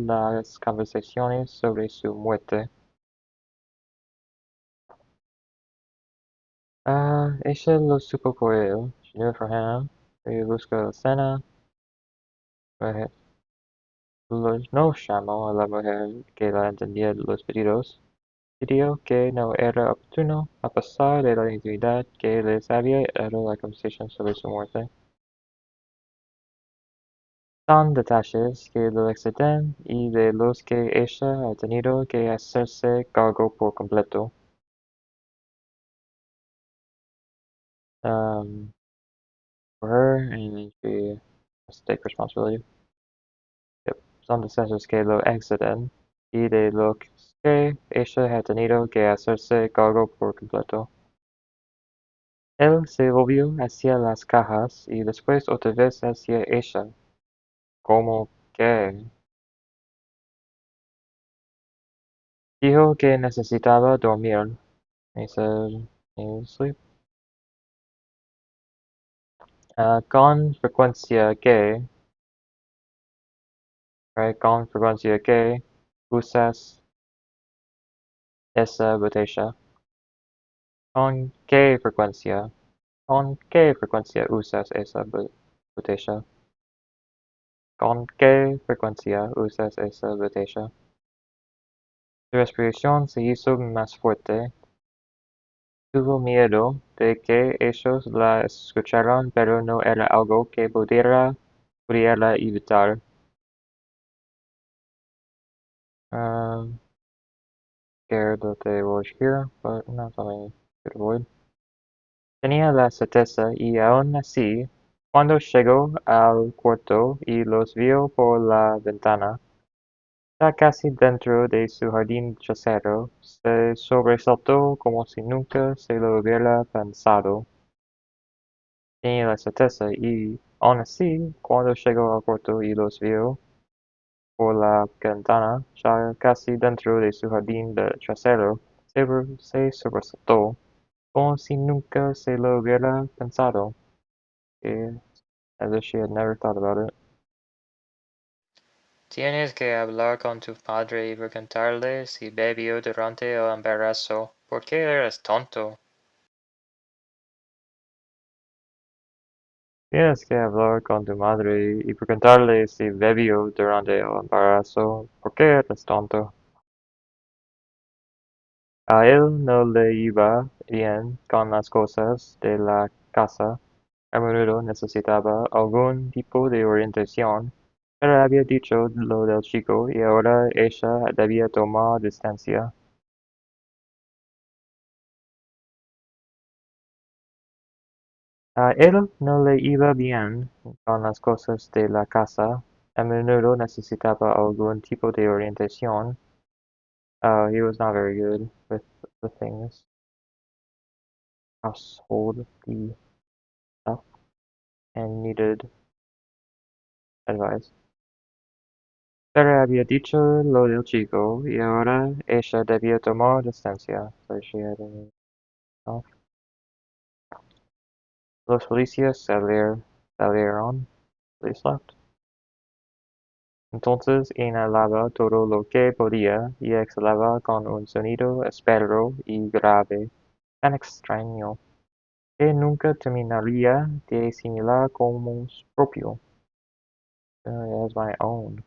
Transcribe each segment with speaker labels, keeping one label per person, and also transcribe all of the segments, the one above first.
Speaker 1: las conversaciones sobre su muerte. Ella lo supo por él. She knew it for him. Y buscó la escena. No llamó a la mujer que la entendía los pedidos. Pidió que no era oportuno, a pesar de la intimidad que les había dado la conversación sobre su muerte. Son detalles que lo exceden y de los que ella ha tenido que hacerse cargo por completo. For her, and she has to take responsibility. Yep. Son detalles que lo exceden y de los que ella ha tenido que hacerse cargo por completo. Él se volvió hacia las cajas y después otra vez hacia ella. ¿Cómo que? Dijo que necesitaba dormir. He said he needed sleep. Con frecuencia que usas esa botella. ¿Con qué frecuencia usas esa botella? ¿Con qué frecuencia usas esa botella? Su respiración se hizo más fuerte. Tuvo miedo de que ellos la escucharan, pero no era algo que pudiera evitar. Scared that they would hear, but not something he could avoid. Tenía la certeza, y aun así, cuando llegó al cuarto y los vio por la ventana, ya casi dentro de su jardín trasero, se sobresaltó como si nunca se lo hubiera pensado. Tenía la certeza, y aun así, cuando llegó al cuarto y los vio por la ventana, ya casi dentro de su jardín trasero, se sobresaltó como si nunca se lo hubiera pensado. As if she had never thought about it. Tienes que hablar con tu padre y preguntarle si bebió durante el embarazo. ¿Por qué eres tonto? Tienes que hablar con tu madre y preguntarle si bebió durante el embarazo. ¿Por qué eres tonto? A él no le iba bien con las cosas de la casa. A menudo necesitaba algún tipo de orientación, pero había dicho lo del chico y ahora ella debía tomar distancia. A él no le iba bien con las cosas de la casa. A menudo necesitaba algún tipo de orientación. He was not very good with the things, household stuff, and needed advice. Pero había dicho lo del chico y ahora ella debía tomar distancia. So she had to off. Los policías salieron. Police left. Entonces inhalaba todo lo que podía y exhalaba con un sonido áspero y grave, tan extraño, que nunca terminaría de asimilar como propio. As my own.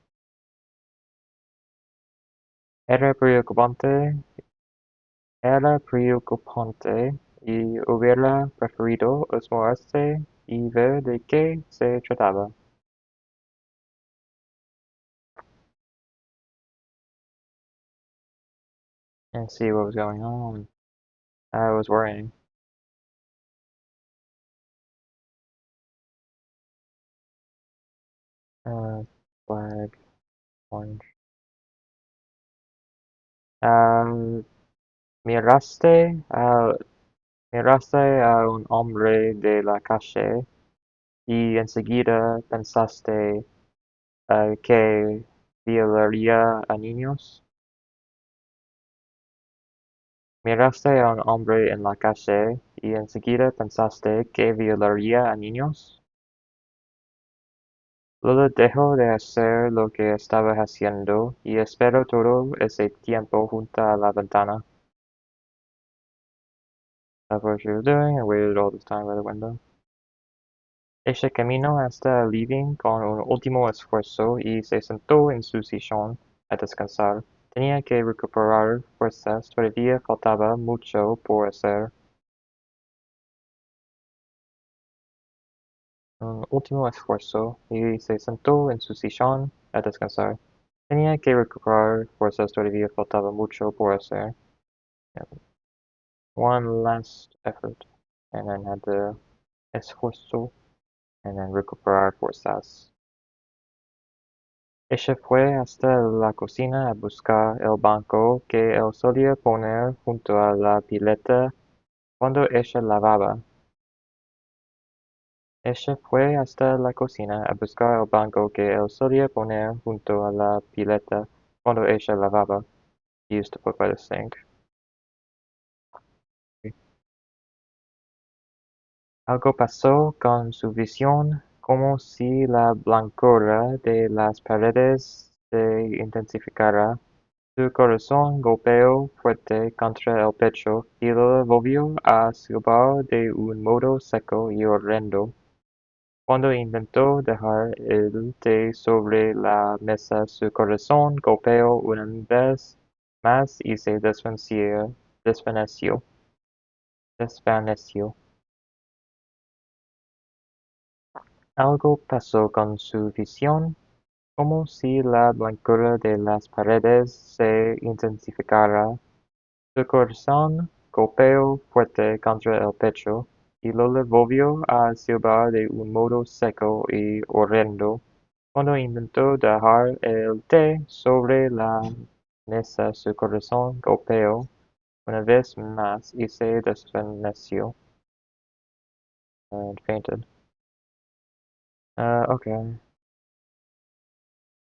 Speaker 1: Era preocupante y hubiera preferido asombrarse y ver de qué se trataba. And see what was going on. I was worrying. Flag, orange. Um, miraste a, miraste a un hombre de la calle y enseguida pensaste que violaría a niños. Miraste a un hombre en la calle y enseguida pensaste que violaría a niños. Lola dejó de hacer lo que estaba haciendo y esperó todo ese tiempo junto a la ventana. That's what she was doing and waited all this time by the window. Ella caminó hasta el living con un último esfuerzo y se sentó en su sillón a descansar. Tenía que recuperar fuerzas, todavía faltaba mucho por hacer. Un último esfuerzo y se sentó en su sillón a descansar. Tenía que recuperar fuerzas, todavía faltaba mucho por hacer. Yeah. One last effort, and then had the esfuerzo, and then recuperar fuerzas. Ella fue hasta la cocina a buscar el banco que él solía poner junto a la pileta cuando ella lavaba. Ella fue hasta la cocina a buscar el banco que él solía poner junto a la pileta cuando ella lavaba. He used to put by the sink. Algo pasó con su visión, como si la blancura de las paredes se intensificara. Su corazón golpeó fuerte contra el pecho y lo volvió a silbar de un modo seco y horrendo. Cuando intentó dejar el té sobre la mesa, su corazón golpeó una vez más y se desvaneció. Algo pasó con su visión, como si la blancura de las paredes se intensificara. Su corazón golpeó fuerte contra el pecho, y Lola volvió a silbar de un modo seco y horrendo. Cuando intentó dejar el té sobre la mesa, su corazón golpeó una vez más y se desvaneció. And fainted. Okay.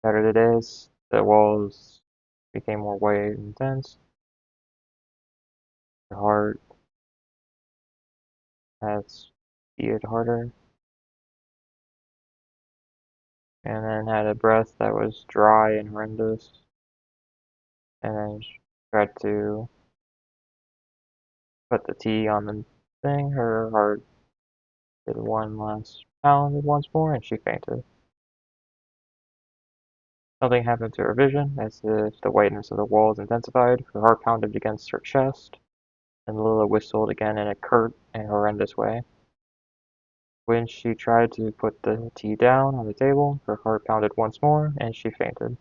Speaker 1: Better it is. The walls became more white and dense. Her heart has beat harder, and then had a breath that was dry and horrendous. And then she tried to put the tea on the thing. Her heart did one last pound once more, and she fainted. Something happened to her vision, as if the whiteness of the walls intensified. Her heart pounded against her chest, and Lila whistled again in a curt and horrendous way. When she tried to put the tea down on the table, her heart pounded once more, and she fainted.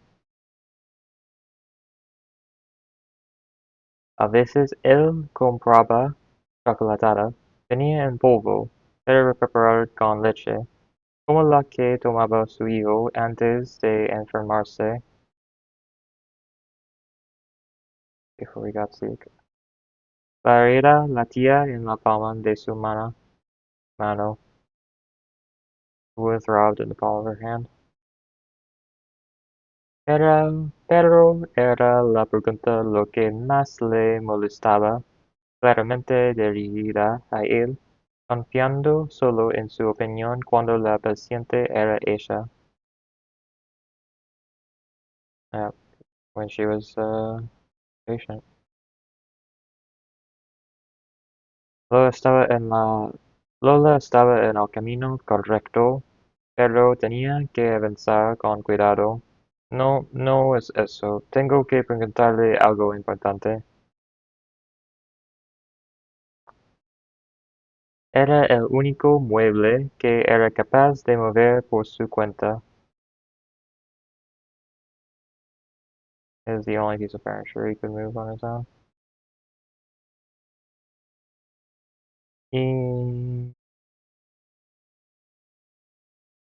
Speaker 1: A veces él compraba chocolatada, venía en polvo, pero preparada con leche, como la que tomaba su hijo antes de enfermarse. Before we got sick. La herida latía en la palma de su mano. Wood throbbed in the palm of her hand. Pero era la pregunta lo que más le molestaba, claramente dirigida a él, confiando solo en su opinión cuando la paciente era ella. When she was patient. Lola estaba en el camino correcto, pero tenía que avanzar con cuidado. No, no es eso. Tengo que preguntarle algo importante. Era el único mueble que era capaz de mover por su cuenta. It was the only piece of furniture he could move on his own. Y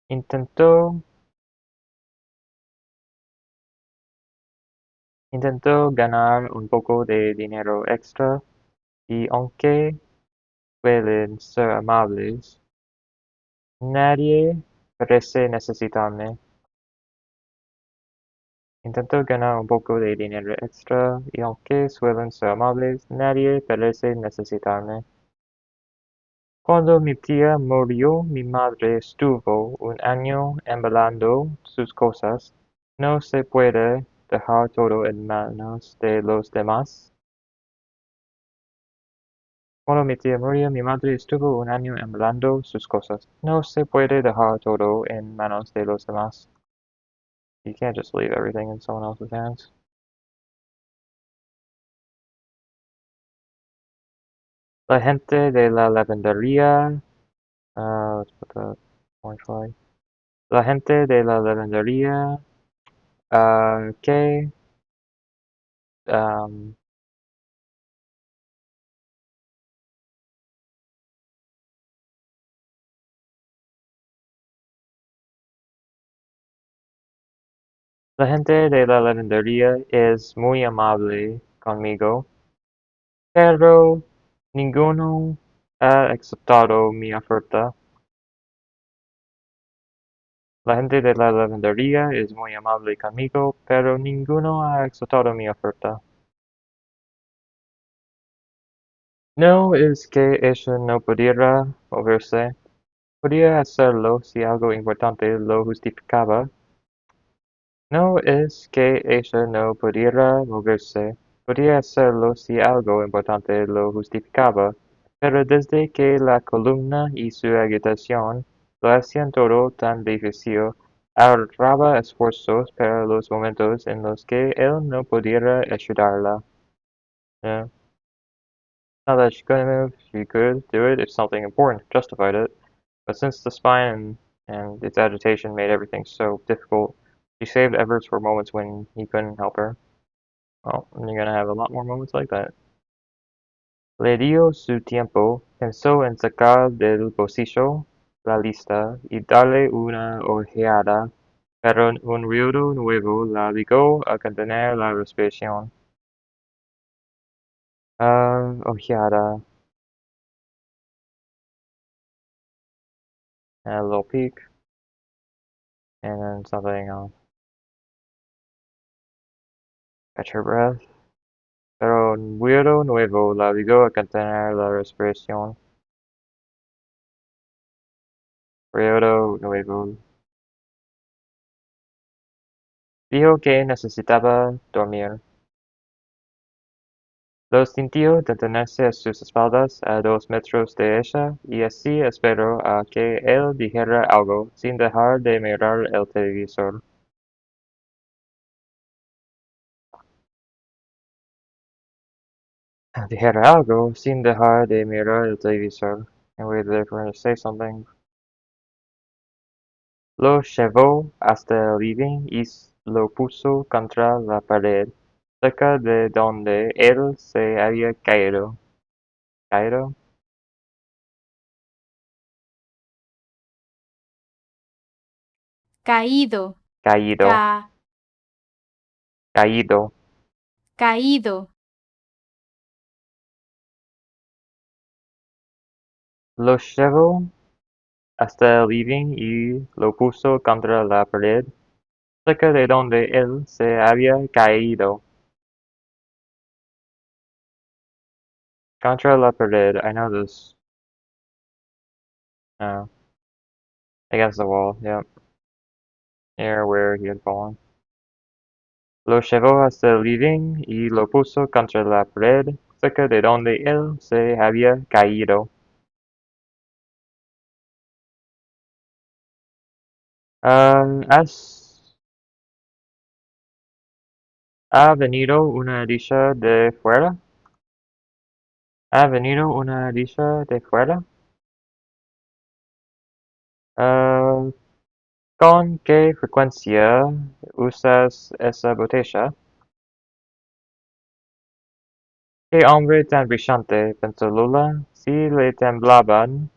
Speaker 1: intentó, intentó ganar un poco de dinero extra y aunque suelen ser amables, nadie parece necesitarme. Intento ganar un poco de dinero extra y aunque suelen ser amables, nadie parece necesitarme. Cuando mi tía murió, mi madre estuvo un año embalando sus cosas. No se puede dejar todo en manos de los demás. Cuando mi tía murió, mi madre estuvo un año embalando sus cosas. No se puede dejar todo en manos de los demás. You can't just leave everything in someone else's hands. La gente de la lavandería, let's put the orange flag. La gente de la lavandería, que, um, la gente de la lavandería es muy amable conmigo, pero ninguno ha aceptado mi oferta. La gente de la lavandería es muy amable conmigo, pero ninguno ha aceptado mi oferta. No es que ella no pudiera moverse. Podía hacerlo si algo importante lo justificaba. No es que ella no pudiera moverse. Podía hacerlo si algo importante lo justificaba. Pero desde que la columna y su agitación lo hacían todo tan difícil, ahorraba esfuerzos para los momentos en los que él no pudiera ayudarla. Yeah. Now that she couldn't move, she could do it if something important justified it. But since the spine and its agitation made everything so difficult, she saved efforts for moments when he couldn't help her. Well, you're gonna have a lot more moments like that. Le dio su tiempo, pensó en sacar del bolsillo la lista y darle una ojeada, pero un ruido nuevo la obligó a contener la respiración. Ojeada, and a little peek, and then something else. Catch her breath. Pero un ruido nuevo la obligó a contener la respiración. Ruido nuevo. Dijo que necesitaba dormir. Lo sintió detenerse a sus espaldas a 2 metros de ella, y así esperó a que él dijera algo, sin dejar de mirar el televisor. Dijera algo, sin dejar de mirar el televisor. And waited for him to say something. Lo llevó hasta el living y lo puso contra la pared, cerca de donde él se había caído. ¿Caído?
Speaker 2: Caído,
Speaker 1: Caído.
Speaker 2: ca,
Speaker 1: Caído.
Speaker 2: caído.
Speaker 1: Lo llevó hasta el living y lo puso contra la pared, cerca de donde él se había caído. Contra la pared, I know this. No. Against the wall, yep. Near where he had fallen. Lo llevó hasta el living y lo puso contra la pared, cerca de donde él se había caído. ¿Ha venido una dicha de fuera? ¿Ha venido una dicha de fuera? Ah, ¿Con qué frecuencia usas esa botella? ¡Qué hombre tan brillante! Pensó Lola. Si le temblaban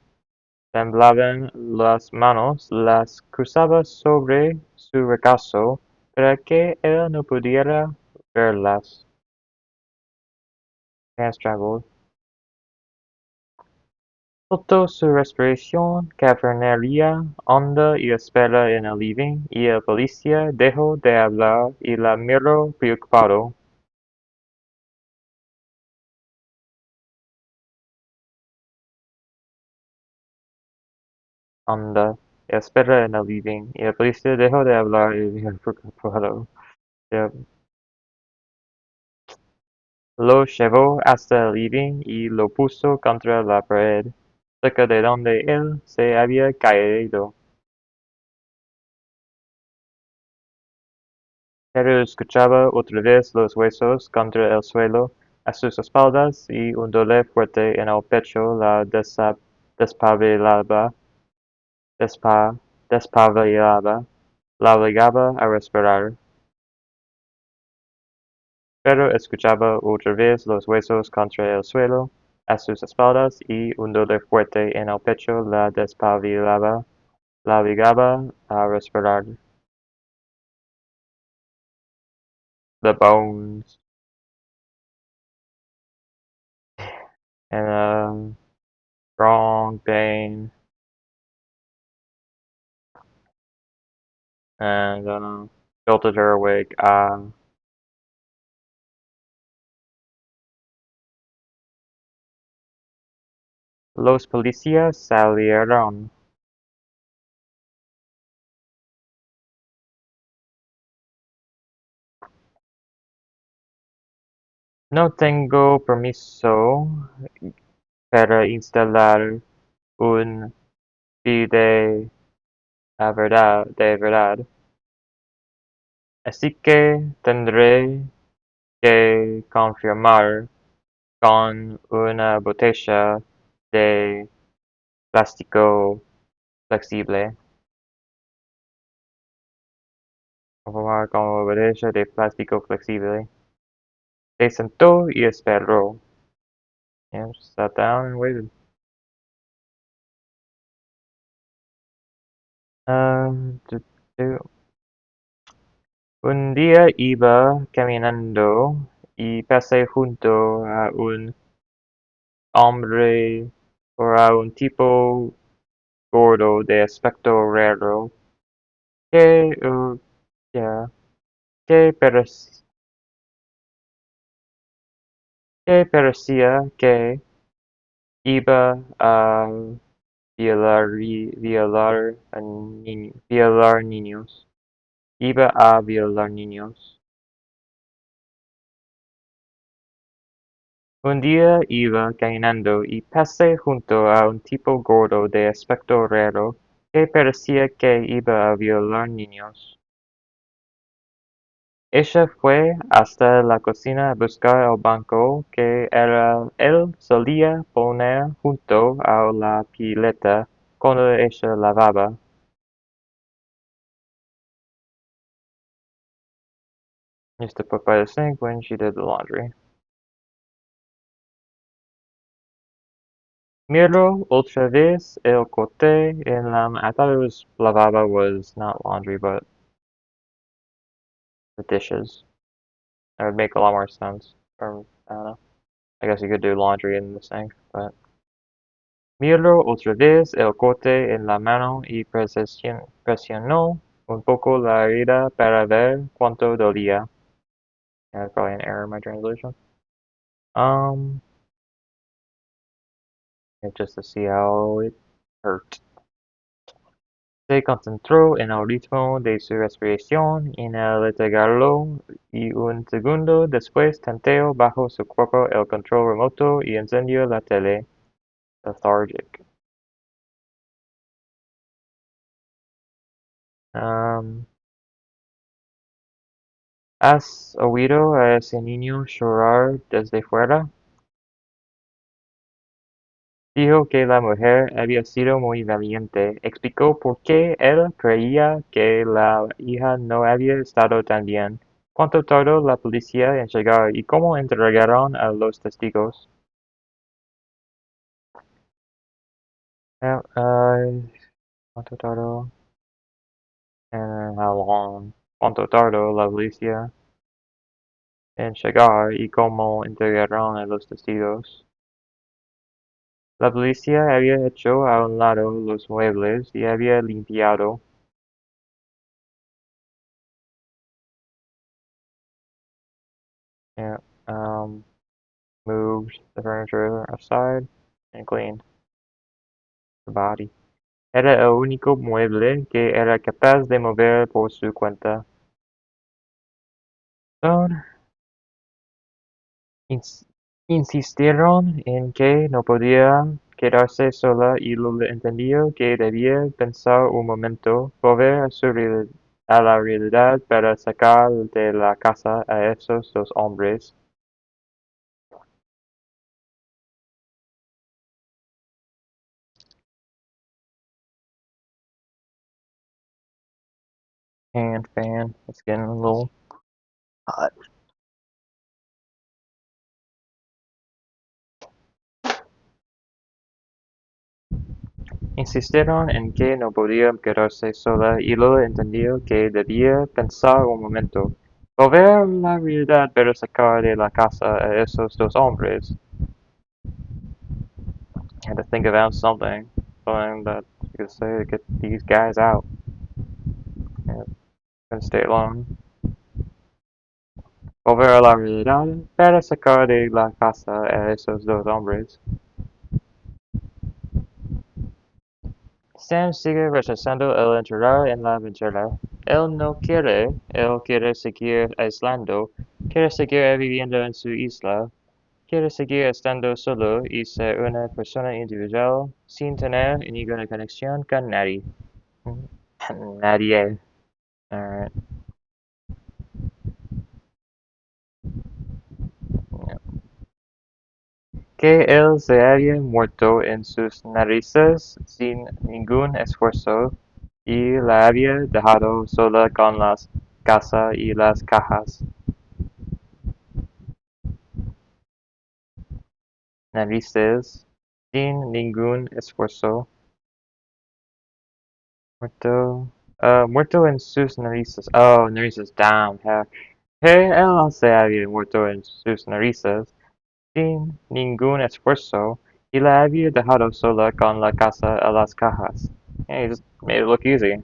Speaker 1: las manos, las cruzaba sobre su regazo para que él no pudiera verlas. Hands trembled. Soltó su respiración cavernaria, honda y áspera en el living, y el policía dejó de hablar y la miró preocupado. Anda, espera en el living, y el policía dejó de hablar y vio preocupado. Eh, Lo llevó hasta el living y lo puso contra la pared, cerca de donde él se había caído. Pero escuchaba otra vez los huesos contra el suelo a sus espaldas y un dolor fuerte en el pecho la despabilaba, despabilaba, la obligaba a respirar. Pero escuchaba otra vez los huesos contra el suelo a sus espaldas y un dolor fuerte en el pecho la despabilaba, la obligaba a respirar. The bones and strong pain and jolted her awake. Los policías salieron. No tengo permiso para instalar un feed de verdad, así que tendré que confirmar con una botella de plástico flexible. Confirmar con una botella de plástico flexible. Se sentó y esperó. Yeah, just sat down and waited. Tu- tu- Un día iba caminando y pasé junto a un hombre o a un tipo gordo de aspecto raro que, yeah, que, que parecía que iba a violar niños. Iba a violar niños. Un día iba caminando y pasé junto a un tipo gordo de aspecto raro que parecía que iba a violar niños. Ella fue hasta la cocina a buscar el banco que él solía poner junto a la pileta cuando ella lavaba. Used to put by the sink when she did the laundry. Miró otra vez el cote en la I thought it was lavaba was not laundry but the dishes. That would make a lot more sense. Or, I don't know. I guess you could do laundry in the sink, but miró otra vez el cote en la mano y presionó un poco la herida para ver cuánto dolía. Yeah, that's probably an error in my translation. Um, just to see how it hurt. Se concentró en el ritmo de su respiración en el entregarlo y un segundo después tanteó bajo su cuerpo el control remoto y encendió la tele. Lethargic. Um, ¿Has oído a ese niño llorar desde fuera? Dijo que la mujer había sido muy valiente. Explicó por qué él creía que la hija no había estado tan bien. ¿Cuánto tardó la policía en llegar y cómo interrogaron a los testigos? Yeah, ¿cuánto tardó? And how long? ¿Cuánto tardó la policía en llegar y cómo interrogaron a los testigos? La policía había hecho a un lado los muebles y había limpiado. Yeah, moved the furniture aside and cleaned the body. Era el único mueble que era capaz de mover por su cuenta. Son ins- insistieron en que no podía quedarse sola y lo entendió que debía pensar un momento, volver a la realidad para sacar de la casa a esos dos hombres. And fan, it's getting a little hot. Insistieron en que no podía quedarse sola y lo entendió que debía pensar un momento, volver a la realidad para sacar de la casa a esos dos hombres. Had to think about something that you could say to get these guys out. Yeah, gonna stay alone. Volver a la realidad para sacar de la casa a esos dos hombres. Sam sigue rechazando el entrar en la aventura. Él quiere seguir aislando, quiere seguir viviendo en su isla, quiere seguir estando solo y ser una persona individual sin tener ninguna conexión con nadie. Nadie. Alright. Que él se había muerto en sus narices sin ningún esfuerzo y la había dejado sola con las casa y las cajas. Narices sin ningún esfuerzo. Muerto. Muerto en sus narices. Oh, narices down. Que él se había muerto en sus narices sin ningún esfuerzo y la había dejado sola con la casa a las cajas. Yeah, he just made it look easy.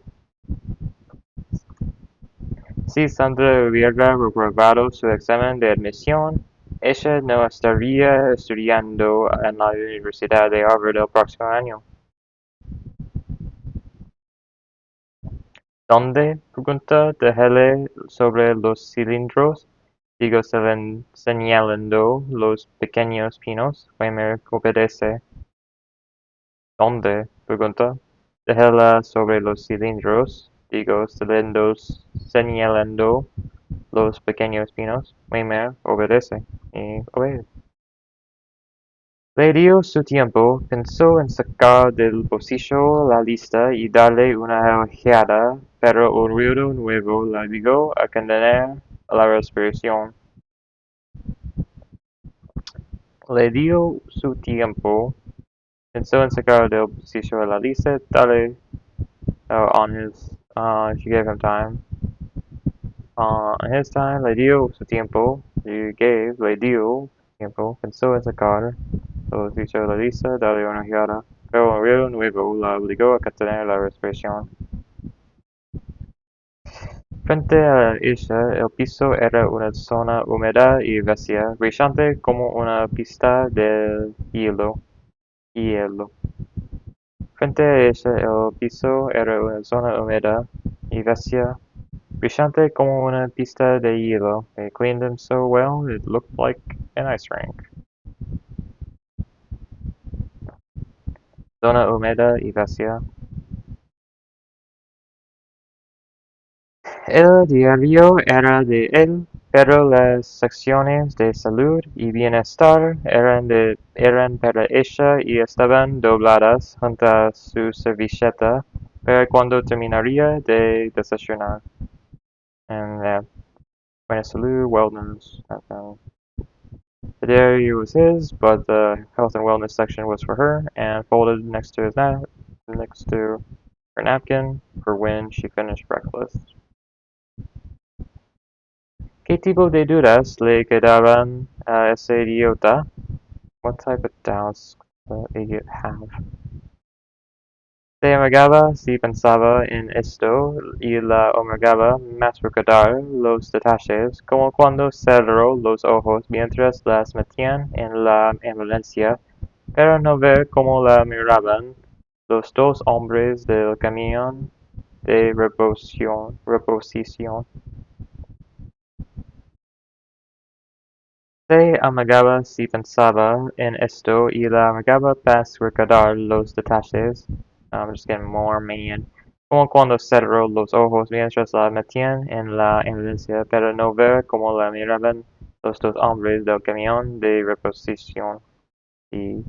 Speaker 1: Si Sandra hubiera reprobado su examen de admisión, ella no estaría estudiando en la Universidad de Harvard el próximo año. ¿Dónde? Pregunta Dejele sobre los cilindros. Digo señalando los pequeños pinos. Weimer obedece. ¿Dónde? Pregunta. Dejela sobre los cilindros. Digo señalando los pequeños pinos. Weimer obedece. Y obedece. Le dio su tiempo, pensó en sacar del bolsillo la lista y darle una ojeada, pero un ruido nuevo la obligó a contener la respiración. Le dio su tiempo, pensó en sacar del bolsillo la lista, darle she gave him time. On his time, le dio su tiempo, le dio tiempo, pensó en sacar del bolsillo la lista, darle una ojeada, pero un ruido nuevo la obligó a contener la respiración. Frente a ella, el piso era una zona húmeda y vacía, brillante como una pista de hielo. Frente a ella, el piso era una zona húmeda y vacía, brillante como una pista de hielo. They cleaned them so well, it looked like an ice rink. Zona húmeda y vacía. El diario era de él, pero las secciones de salud y bienestar eran para ella y estaban dobladas junto a su servilleta para cuando terminaría de desayunar. And buena salud, wellness. The diary was his, but the health and wellness section was for her, and folded next to her napkin for when she finished breakfast. ¿Qué tipo de dudas le quedaban a ese idiota? What type of doubts does the idiot have? Se amargaba si pensaba en esto y la amargaba más recordar los detalles, como cuando cerró los ojos mientras las metían en la ambulancia, pero no ver cómo la miraban los dos hombres del camión de reposición. Se amagaba si pensaba en esto y le amagaba pas recordar los detalles. I'm just getting more man. Como cuando cerró los ojos mientras la metían en la ambulancia, pero no ver cómo la miraban los dos hombres del camión de reposición. The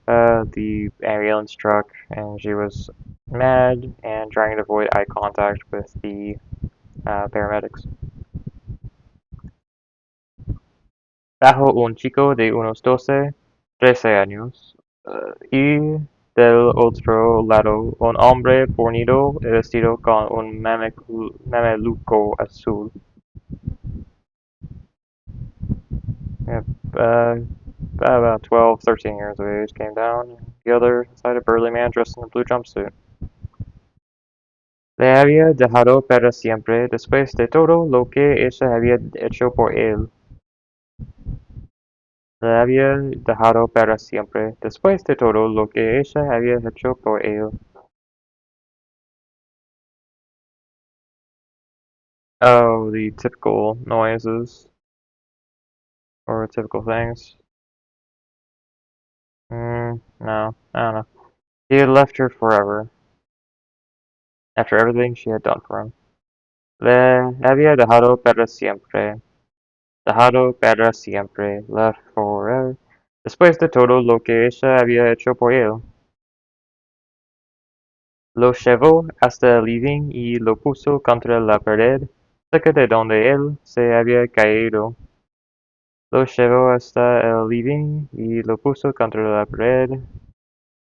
Speaker 1: the ambulance truck, and she was mad and trying to avoid eye contact with the paramedics. Bajo un chico de unos 12, 13 años, y del otro lado un hombre fornido vestido con un mameluco azul. Yep, about 12, 13 years of age, came down. The other side, a burly man dressed in a blue jumpsuit. Le había dejado para siempre después de todo lo que ella había hecho por él. Le había dejado para siempre después de todo lo que ella había hecho por él. Oh, the typical noises or typical things. No, I don't know. He had left her forever after everything she had done for him. Le había dejado para siempre. Dejado para siempre. Left forever. Después de todo lo que ella había hecho por él. Lo llevó hasta el living y lo puso contra la pared, cerca de donde él se había caído. Lo llevó hasta el living y lo puso contra la pared.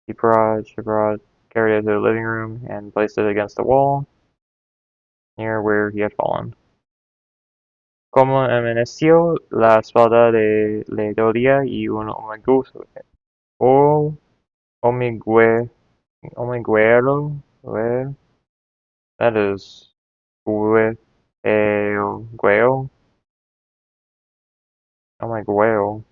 Speaker 1: She brought carried it to the living room and placed it against the wall, near where he had fallen. Como amaneció, la espalda le dolía y un o omiguero, that is, gueo, omigueo,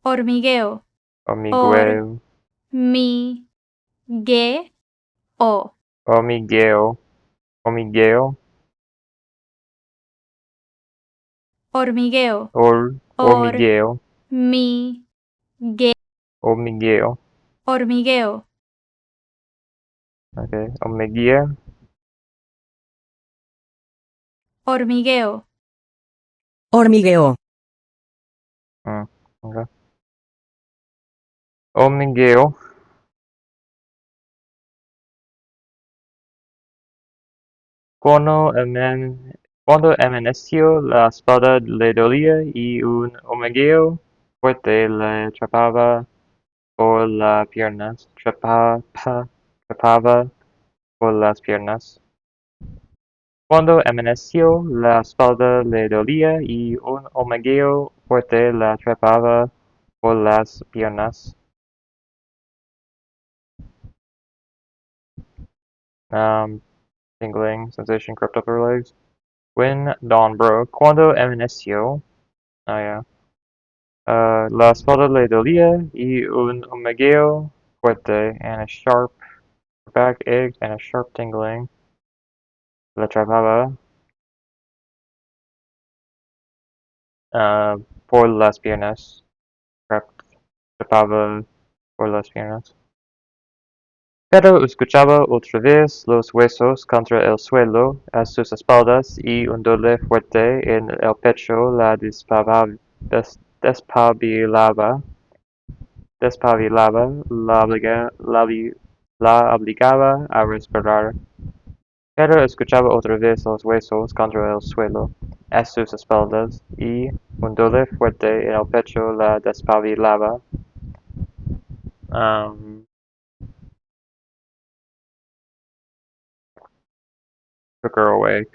Speaker 2: Hormigueo.
Speaker 1: omigueo,
Speaker 2: Hormigueo.
Speaker 1: omigueo, omigueo,
Speaker 2: Hormigueo.
Speaker 1: hormigueo,
Speaker 2: Hormigueo.
Speaker 1: hormigueo,
Speaker 2: Hormigueo.
Speaker 1: okay, omiguía,
Speaker 2: Hormigueo.
Speaker 3: Hormigueo.
Speaker 1: okay, omigueo. Cuando amaneció, la espalda le dolía y un hormigueo fuerte le atrapaba por las piernas, trepaba por las piernas. Cuando amaneció, la espalda le dolía y un hormigueo fuerte la atrapaba por las piernas. Tingling sensation crept up her legs. When dawn broke, cuando amaneció, oh yeah, la espalda le dolía y un hormigueo fuerte and a sharp back ache and a sharp tingling la atrapaba por las piernas. Atrapaba por las piernas. Pero escuchaba otra vez los huesos contra el suelo a sus espaldas y un dolor fuerte en el pecho la despabilaba, la obligaba a respirar. Pero escuchaba otra vez los huesos contra el suelo a sus espaldas y un dolor fuerte en el pecho la despabilaba. Um, Took her awake.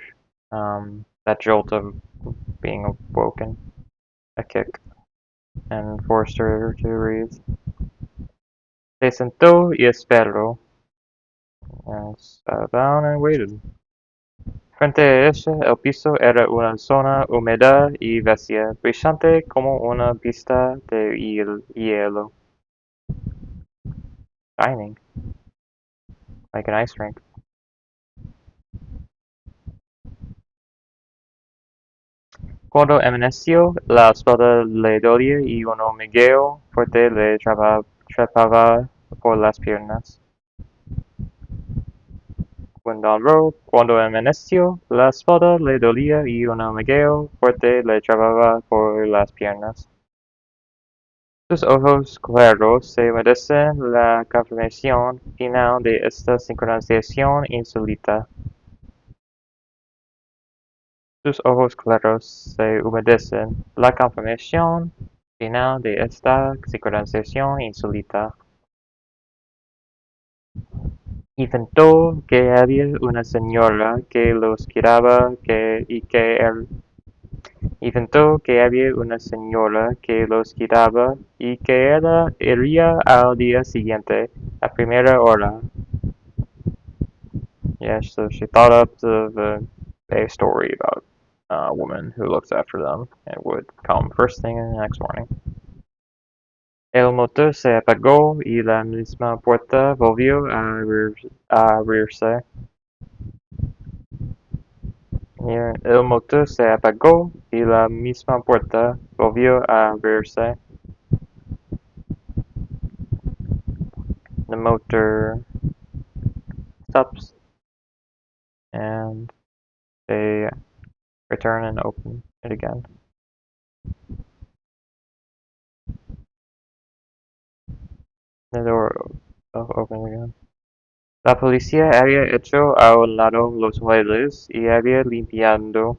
Speaker 1: That jolt of being awoken, a kick, and forced her to breathe. Se sentó y esperó, and sat down and waited. Frente a ella, el piso era una zona húmeda y vacía, brillante como una pista de hielo. Shining, like an ice rink. Cuando amaneció, la espalda le dolía y un hormigueo fuerte le trepaba por las piernas. Cuando amaneció, la espalda le dolía y un hormigueo fuerte le trepaba por las piernas. Sus ojos claros se humedecen la confirmación final de esta sincronización insólita. Sus ojos claros se humedecen la confirmación final de esta sincronización insólita. Inventó que había una señora que los cuidaba inventó que había una señora que los cuidaba y que iría al día siguiente a primera hora. Yeah, so she thought up a story about a woman who looks after them and would come first thing in the next morning. El motor se apagó y la misma puerta volvió a abrirse. El motor se apagó y la misma puerta volvió a abrirse. The motor stops and they return and open it again. The door opens again. La policía había hecho a un lado los muebles y había limpiado.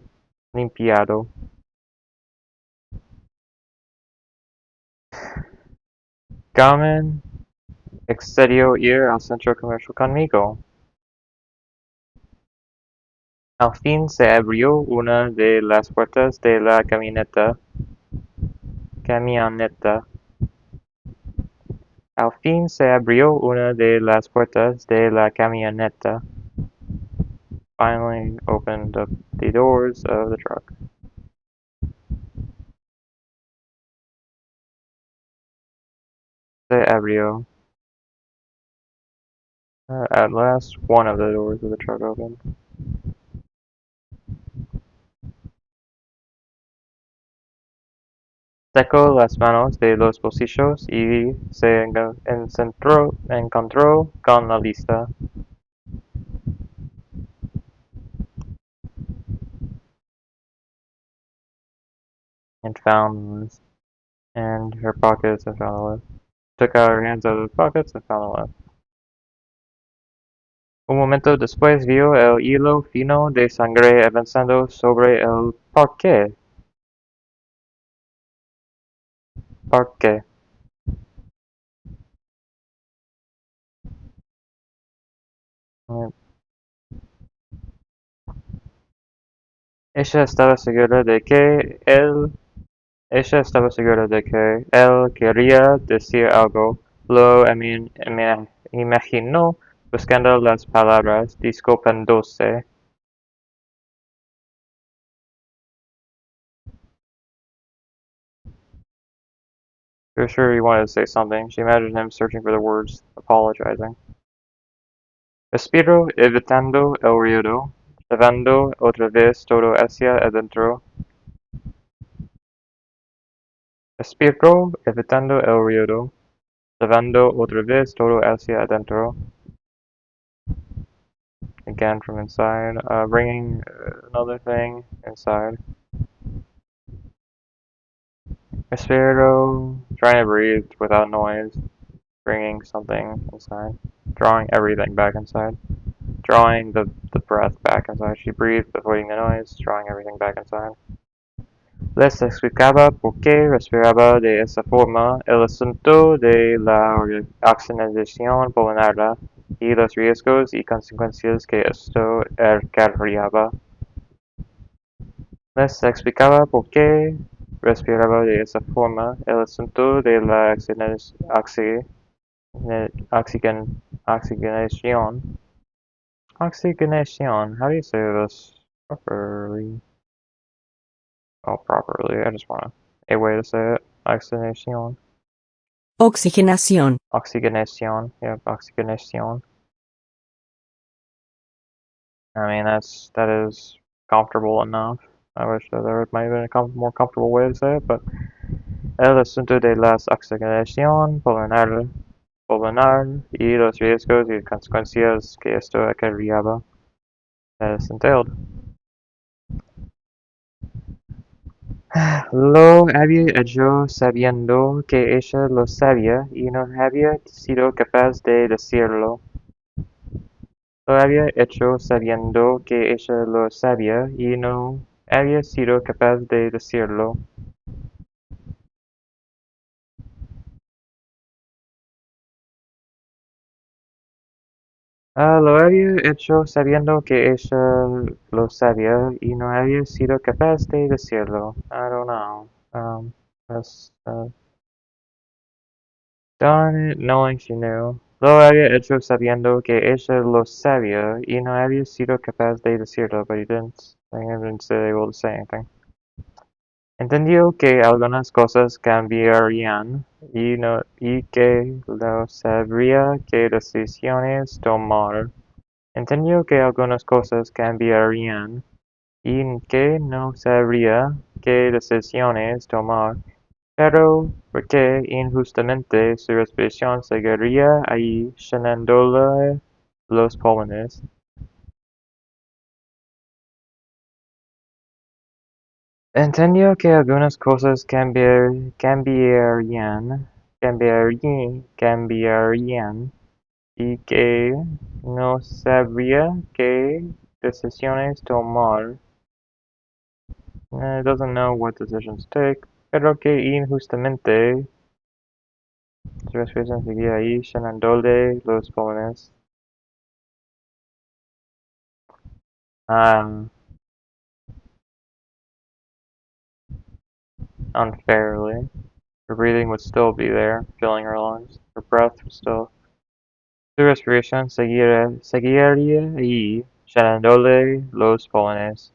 Speaker 1: Carmen accedió ir al centro comercial conmigo. Al fin se abrió una de las puertas de la camioneta. Al fin se abrió una de las puertas de la camioneta. Finally opened up the doors of the truck. Se abrió. At last, one of the doors of the truck opened. Sacó las manos de los bolsillos y se encontró con la lista. And found and her pockets and found the list. Took out her hands out of the pockets and found the list. Un momento después vio el hilo fino de sangre avanzando sobre el parquet. Ella estaba segura de que él quería decir algo. Lo imaginó buscando las palabras, disculpándose. She was sure he wanted to say something. She imagined him searching for the words, apologizing. Respiró, evitando el ruido, llevando otra vez todo hacia adentro. Respiró, evitando el ruido, llevando otra vez todo hacia adentro. Again from inside, bringing another thing inside. Respiro, trying to breathe without noise, bringing something inside, drawing everything back inside, drawing the breath back inside. She breathed, avoiding the noise, drawing everything back inside. Les explicaba por qué respiraba de esa forma, el asunto de la oxigenación pulmonar y los riesgos y consecuencias que esto acarreaba. Les explicaba por qué respiraba de esa forma, el asunto de la oxigenación. Oxygenation, how do you say this? Properly. Oh, properly. I just want a way to say it. Oxygenation.
Speaker 3: Oxigenación.
Speaker 1: Oxygenation. Yep, oxygenation. I mean, that is comfortable enough. I wish that there might have been a more comfortable way to say it, but el asunto de la oxigenación pulmonar y los riesgos y consecuencias que esto acarreaba es entailed. Lo había hecho sabiendo que ella lo sabía y no había sido capaz de decirlo. Lo había hecho sabiendo que ella lo sabía y no había sido capaz de decirlo. Lo había hecho sabiendo que ella lo sabía y no había sido capaz de decirlo. I don't know. That's, darn it, knowing she knew. Lo había hecho sabiendo que ella lo sabía y no había sido capaz de decirlo, but he didn't say able to say anything. Entendió que algunas cosas cambiarían y que lo sabría qué decisiones tomar. Entendió que algunas cosas cambiarían y que no sabría qué decisiones tomar, pero porque injustamente su respiración seguiría ahí llenándole los pulmones. Entendió que algunas cosas cambiarían y que no sabría qué decisiones tomar. Doesn't know what decisions to take, pero que injustamente su respiración seguía ahí llenándole los pulmones. Unfairly. Her breathing would still be there, filling her lungs. Her breath would still. Su respiración seguiría ahí llenándole los pulmones.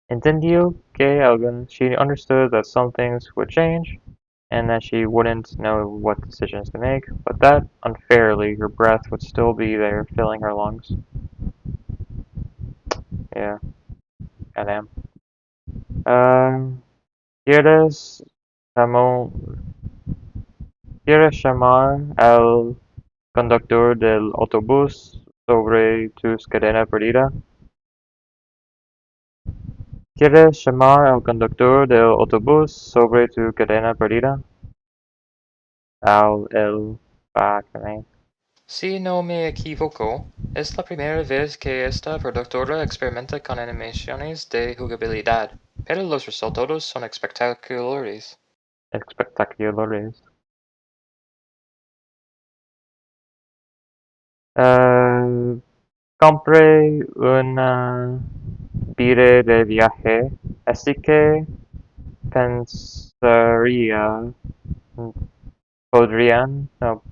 Speaker 1: Entendió que she understood that some things would change, and that she wouldn't know what decisions to make, but that, unfairly, her breath would still be there, filling her lungs. Yeah, goddamn. ¿Quieres, llamó- ¿Quieres llamar al conductor del autobús sobre tu cadena perdida? ¿Quieres llamar al conductor del autobús sobre tu cadena perdida? El back, Si no me equivoco, es la primera vez que esta productora experimenta con animaciones de jugabilidad, pero los resultados son espectaculares. Espectaculares. Compré una bire de viaje, así que pensaría, podrían, no,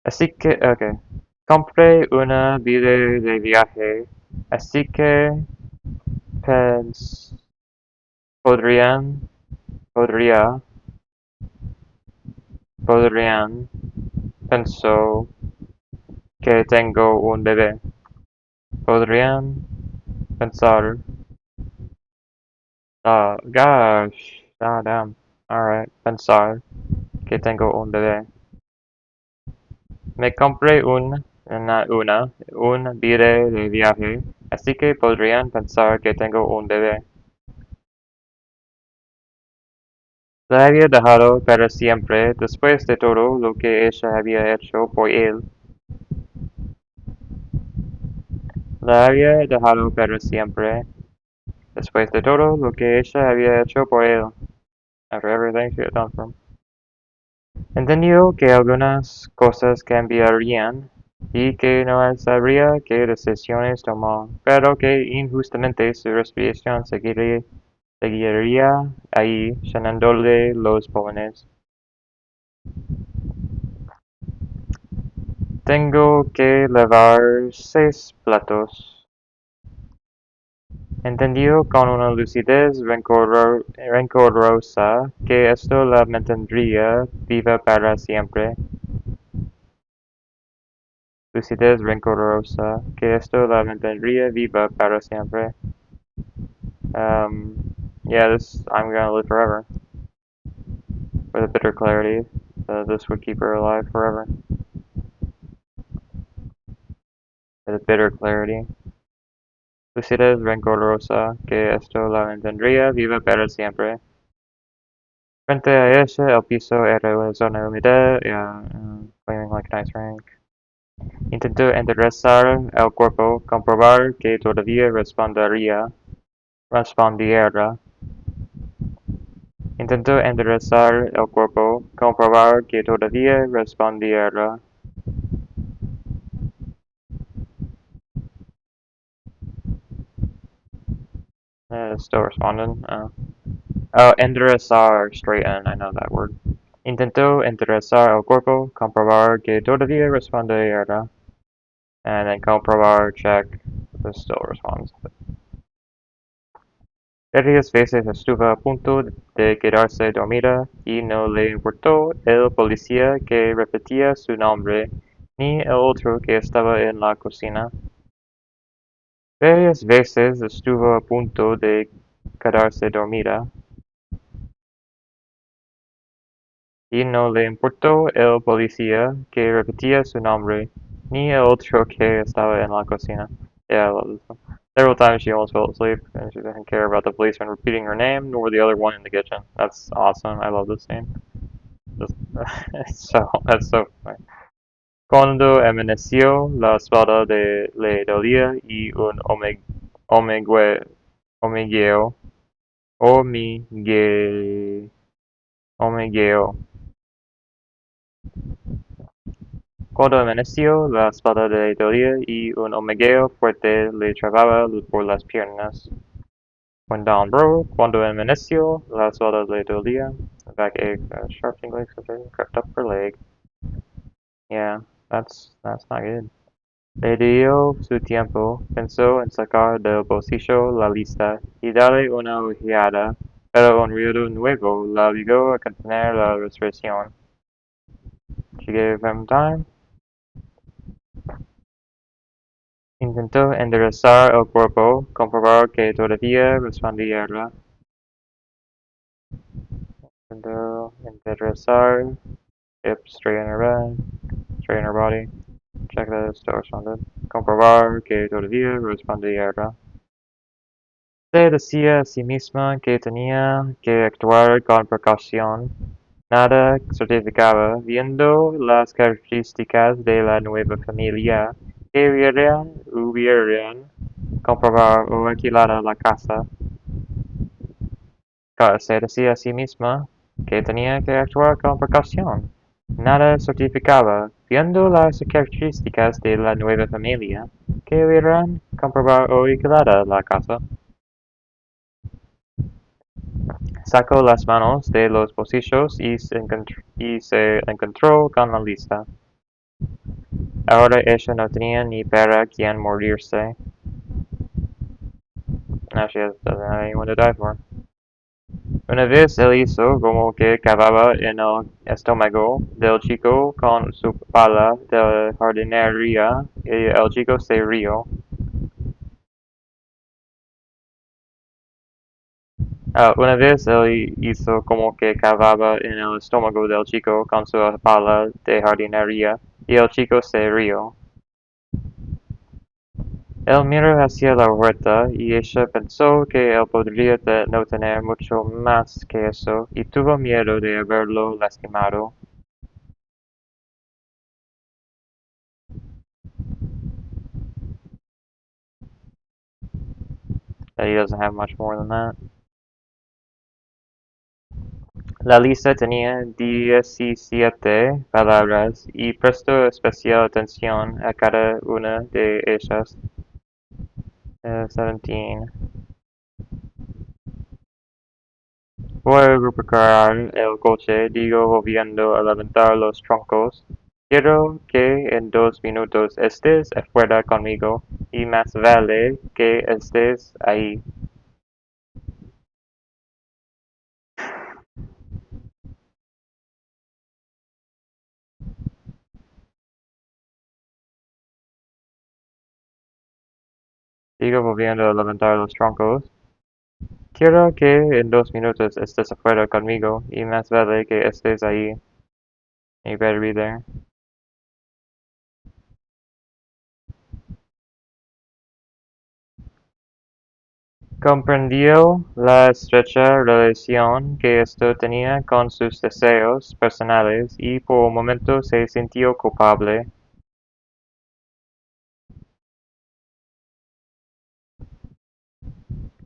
Speaker 1: así que, ok. Compré una bire de viaje, así que pens, podría, podrían, pensó que tengo un bebé. Podrían pensar, gosh, damn, alright, pensar que tengo un bebé. Me compré un billete de viaje, así que podrían pensar que tengo un bebé. La había dejado para siempre después de todo lo que ella había hecho por él. La había dejado para siempre después de todo lo que ella había hecho por él. After everything she had done for him. Entendió que algunas cosas cambiarían y que no sabría qué decisiones tomar, pero que injustamente su respiración seguiría ahí, llenándole los pulmones. Tengo que lavar 6 platos. Entendió con una lucidez rencorosa que esto la mantendría viva para siempre. Lucidez rencorosa que esto la mantendría viva para siempre. Yeah, I'm gonna live forever. With a bitter clarity, this would keep her alive forever. With a bitter clarity. Lucidez rencorosa que esto la mantendría viva para siempre. Frente a ella, el piso era una zona húmeda, flaming like an ice rink. Intentó enderezar el cuerpo, comprobar que todavía respondiera. Intentó enderezar el cuerpo, comprobar que todavía respondiera. Still responding. Oh, enderezar, straighten, I know that word. Intentó enderezar el cuerpo, comprobar que todavía respondiera. And then comprobar, check, this still responds. Varias veces estuvo a punto de quedarse dormida y no le importó el policía que repetía su nombre, ni el otro que estaba en la cocina. Varias veces estuvo a punto de quedarse dormida y no le importó el policía que repetía su nombre, ni el otro que estaba en la cocina. Yeah, I love this one. Several times she almost fell asleep, and she didn't care about the policeman repeating her name, nor the other one in the kitchen. That's awesome. I love this scene. Just, that's so funny. Cuando amaneció, la espalda le dolía y un hormigueo, hormigue- hormigueo. Cuando amaneció, la espalda le dolía y un hormigueo fuerte le trababa por las piernas. When dawn broke, cuando amaneció, la espalda le dolía. The back ached, sharp tingling sensation crept up her leg. Yeah, that's not good. Le dio su tiempo, pensó en sacar del bolsillo la lista y darle una ojeada, pero un ruido nuevo la obligó a contener la respiración. She gave him time. Intentó enderezar el cuerpo, comprobar que todavía respondiera. Intentó enderezar, straighten her body, check that it still responded, comprobar que todavía respondiera. Se decía a sí misma que tenía que actuar con precaución. Nada certificaba, viendo las características de la nueva familia, que hubieran comprado o alquilado la casa. Se decía a sí misma que tenía que actuar con precaución. Nada certificaba, viendo las características de la nueva familia, que hubieran comprado o alquilado la casa. Sacó las manos de los bolsillos y se encontró con la lista. Ahora ella no tenía ni para quién morirse. Now she doesn't have anyone to die for. Una vez él hizo como que cavaba en el estómago del chico con su pala de jardinería y el chico se rió. Una vez él hizo como que cavaba en el estómago del chico con su pala de jardinería y el chico se rió. Él miró hacia la huerta y ella pensó que él podría no tener mucho más que eso y tuvo miedo de haberlo lastimado. He doesn't have much more than that. La lista tenía 17 palabras y prestó especial atención a cada una de ellas. 17. Voy a recuperar el coche, digo volviendo a levantar los troncos. Quiero que en 2 minutos estés afuera conmigo y más vale que estés ahí. Sigo volviendo a levantar los troncos. Quiero que en 2 minutos estés afuera conmigo y más vale que estés ahí. You better be there. Comprendió la estrecha relación que esto tenía con sus deseos personales y por un momento se sintió culpable.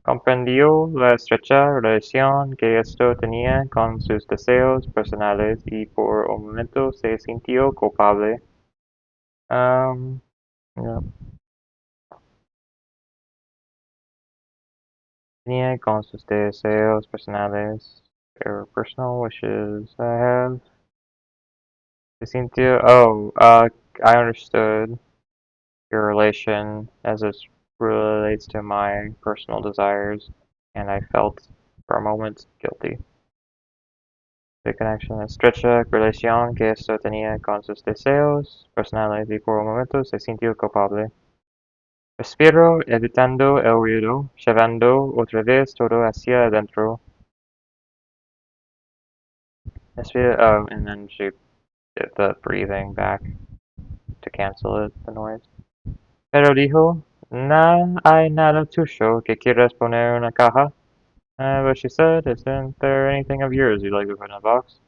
Speaker 1: Comprendió la estrecha relación que esto tenía con sus deseos personales y por un momento se sintió culpable. Yeah. Tenía con sus deseos personales. Personal wishes I have. Se sintió. Oh, I understood your relation as it relates to my personal desires, and I felt for a moment guilty. The connection estrecha relación que esto tenía con sus deseos personales y por un momento se sintió culpable. Respiró evitando el ruido, llevando otra vez todo hacia adentro. Oh, and then she did the breathing back to cancel it, the noise. Pero dijo, no hay nada tuyo que quieras poner en una caja. But she said, isn't there anything of yours you'd like to put in a box?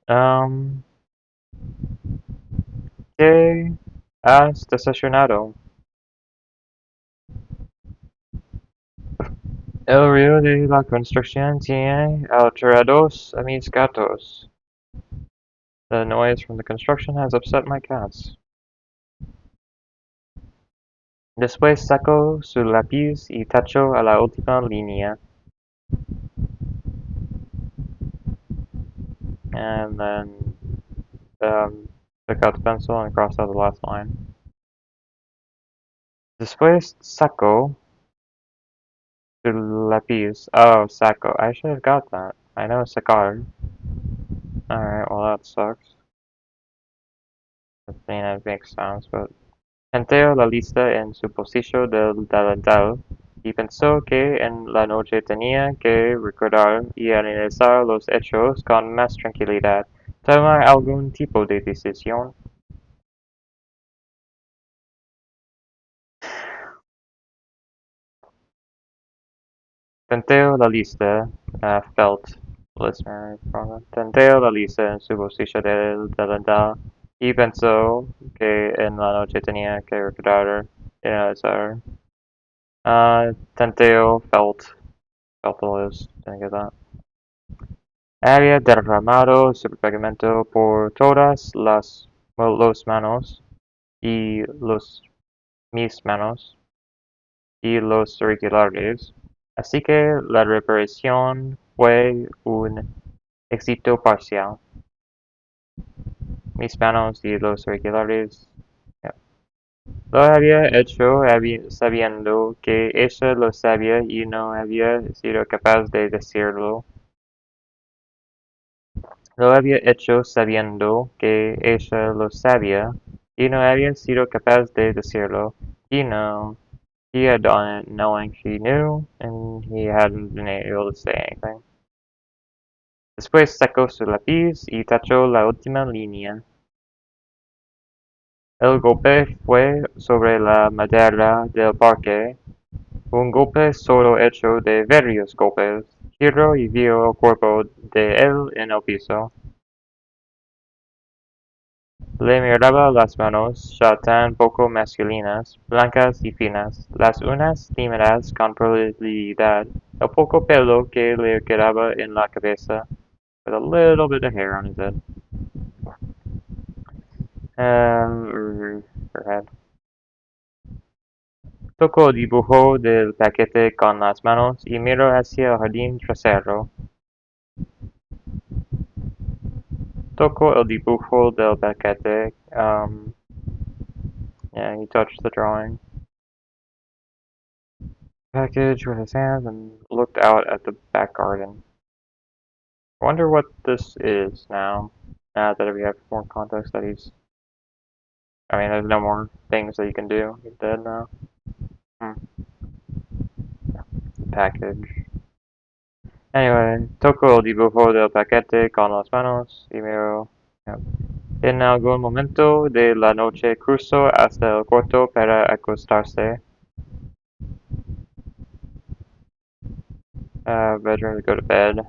Speaker 1: Um, ¿Qué has desayunado? El ruido de la construcción tiene alterados a mis gatos. The noise from the construction has upset my cats. Después sacó su lápiz y tachó a la última línea. And then took out the pencil and crossed out the last line. Después sacó su lápiz. Oh, saco. I should have got that. I know sacar. Alright, well that sucks. I mean, it makes sense, but... Enteó la lista en su bolsillo del delantal y pensó que en la noche tenía que recordar y analizar los hechos con más tranquilidad, tomar algún tipo de decisión. Tenteo la lista, felt listener from Tenteo la lista en su bolsillo del delantal y pensó que en la noche tenía que recordar y analizar. Tenteo felt the list, didn't get that. Había derramado su pegamento por todas las manos y mis manos y los auriculares, así que la reparación fue un éxito parcial. Mis manos y los auriculares. Yeah. Lo había hecho sabiendo que ella lo sabía y no había sido capaz de decirlo. Lo había hecho sabiendo que ella lo sabía y no había sido capaz de decirlo. He had done it knowing she knew, and he hadn't been able to say anything. Después sacó su lápiz y tachó la última línea. El golpe fue sobre la madera del parque, un golpe solo hecho de varios golpes. Giró y vio el cuerpo de él en el piso. Le miraba las manos, ya tan poco masculinas, blancas y finas, las uñas limadas con probabilidad, el poco pelo que le quedaba en la cabeza, with a little bit of hair on his head. Her head. Tocó el dibujo del paquete con las manos y miró hacia el jardín trasero. Tocó el dibujo del paquete. Yeah, he touched the drawing. Package with his hands and looked out at the back garden. I wonder what this is now. Now that we have more context that he's... I mean, there's no more things that you can do. He's dead now. Hmm. Package. Anyway, tocó el dibujo del paquete con las manos y miró. Yep. En algún momento de la noche cruzó hasta el cuarto para acostarse. Bedroom to go to bed.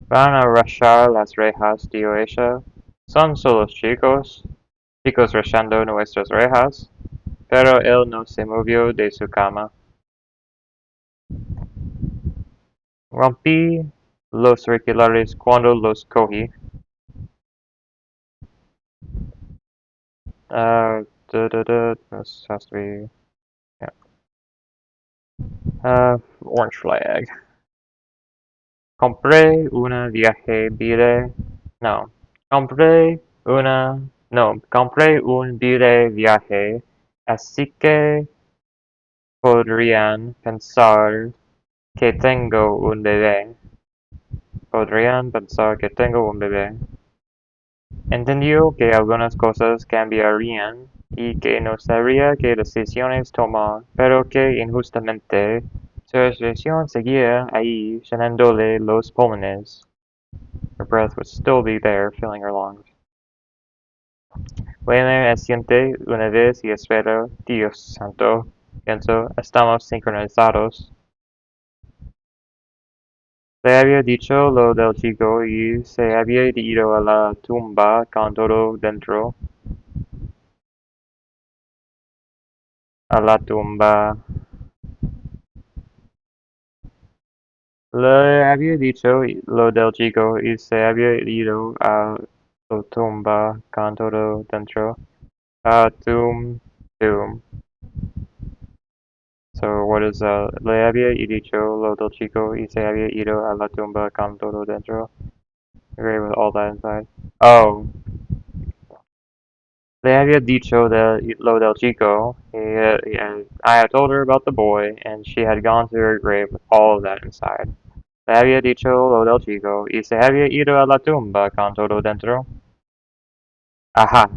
Speaker 1: Van a rachar las rejas, dijo ella. Son solo chicos, chicos rachando nuestras rejas. Pero él no se movió de su cama. Rompí los auriculares cuando los cogí. This has to be, yeah. Orange flag. Compré una viaje billete. No. Compré un billete viaje. Así que podrían pensar que tengo un bebé. Podrían pensar que tengo un bebé. Entendió que algunas cosas cambiarían y que no sabría qué decisiones tomar, pero que injustamente su expresión seguía ahí llenándole los pulmones. Her breath would still be there, filling her lungs. Weimer asiente una vez y espero, Dios santo, pienso, estamos sincronizados. Le había dicho lo del chico y se había ido a la tumba con todo dentro. A la tumba. Le había dicho lo del chico y se había ido a la tumba con todo dentro. Tum. So what is le había dicho lo del chico y se había ido a la tumba con todo dentro. Agree with all that inside. Oh. Le había dicho lo del chico. I had told her about the boy, and she had gone to her grave with all of that inside. Le había dicho lo del chico y se había ido a la tumba con todo dentro. Ajá.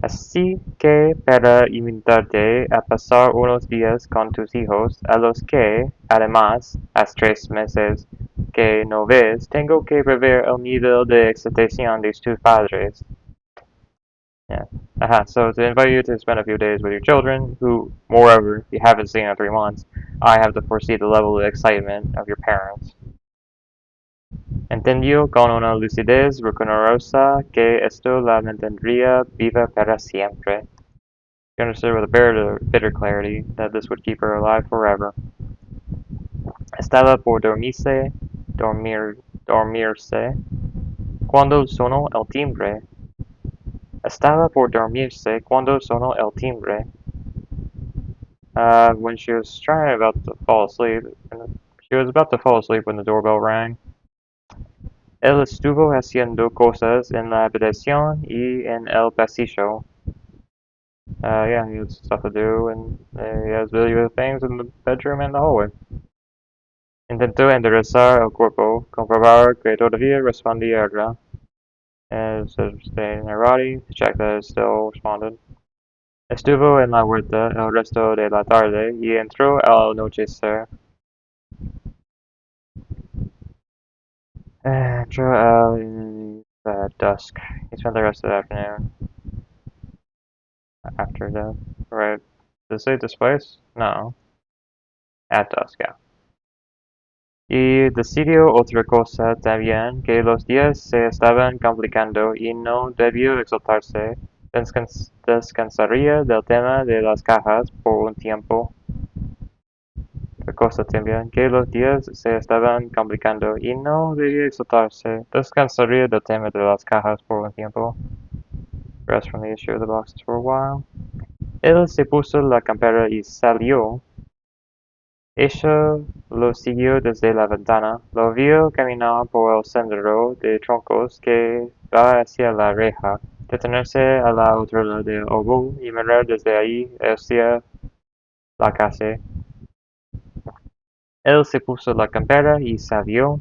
Speaker 1: Así que para invitarte a pasar unos días con tus hijos, a los que, además, hace 3 meses que no ves, tengo que prever el nivel de excitación de tus padres. Yeah. So to invite you to spend a few days with your children, who, moreover, you haven't seen in 3 months, I have to foresee the level of excitement of your parents. Entendió con una lucidez rucorosa que esto la mantendría viva para siempre. She understood with a bitter clarity that this would keep her alive forever. Estaba por dormirse, cuando sonó el timbre. Estaba por dormirse cuando sonó el timbre. When she was about to fall asleep, she was about to fall asleep when the doorbell rang. Él estuvo haciendo cosas en la habitación y en el pasillo. Yeah, he had stuff to do, and he has video things in the bedroom and the hallway. Intentó enderezar el cuerpo, comprobar que todavía respondía. Staying in her body to check that it still responded. Estuvo en la huerta el resto de la tarde y entró al anochecer. Entró al dusk. He spent the rest of the afternoon after death. Right. Did it say después? No. At dusk, yeah. Y decidió otra cosa también, que los días se estaban complicando y no debió exaltarse. Descansaría del tema de las cajas por un tiempo. Otra cosa también, que los días se estaban complicando y no debió exaltarse. Descansaría del tema de las cajas por un tiempo. Rest from the issue of the boxes for a while. Él se puso la campera y salió. Ella lo siguió desde la ventana. Lo vio caminar por el sendero de troncos que va hacia la reja, detenerse a la altura del obo y mirar desde ahí hacia la casa. Él se puso la campera y salió.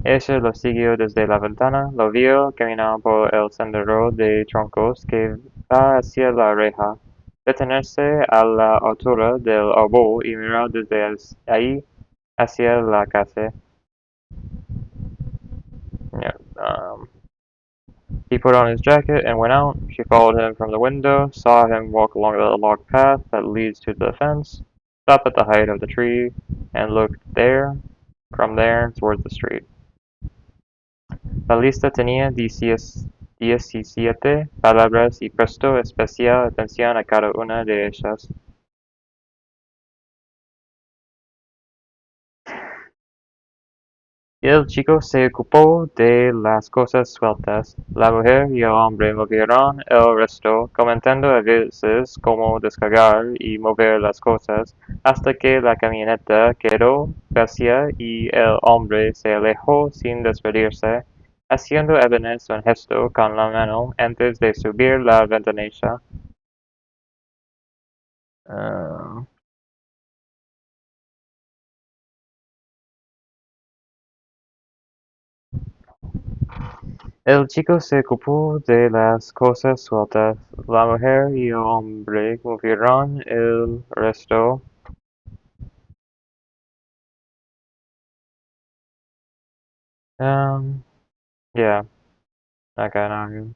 Speaker 1: Ella lo siguió desde la ventana. Lo vio caminar por el sendero de troncos que va hacia la reja, detenerse a la altura del obo y mirar desde ahí hacia la casa. Yeah, he put on his jacket and went out. She followed him from the window, saw him walk along the log path that leads to the fence, stop at the height of the tree, and looked from there towards the street. La lista tenía 17 palabras y prestó especial atención a cada una de ellas. El chico se ocupó de las cosas sueltas. La mujer y el hombre movieron el resto, comentando a veces cómo descargar y mover las cosas, hasta que la camioneta quedó vacía y el hombre se alejó sin despedirse, haciendo apenas un gesto con la mano antes de subir la ventanilla. Ah, El chico se ocupó de las cosas sueltas. La mujer y el hombre movieron el resto. Um, yeah, acá no.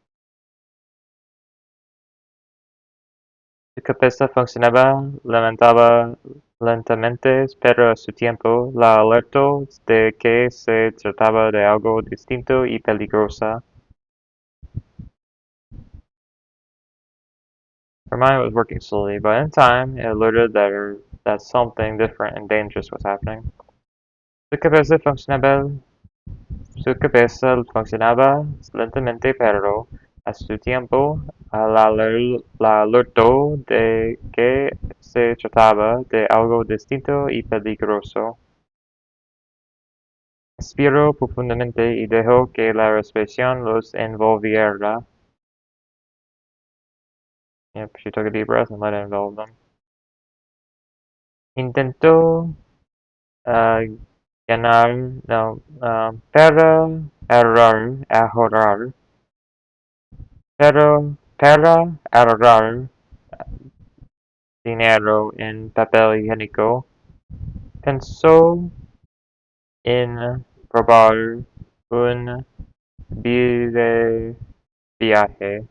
Speaker 1: Su cabeza funcionaba, lamentaba lentamente, pero a su tiempo la alertó de que se trataba de algo distinto y peligroso. Her mind was working slowly, but in time it alerted that something different and dangerous was happening. Su cabeza funcionaba Su cabeza funcionaba lentamente pero, a su tiempo, la alertó de que se trataba de algo distinto y peligroso. Inspiró profundamente y dejó que la respiración los envolviera. Yep, she took a deep breath and let it envelop them. Intentó ah, ganar, no, ahorrar, para ahorrar dinero en papel higiénico, pensó en probar un bide viaje,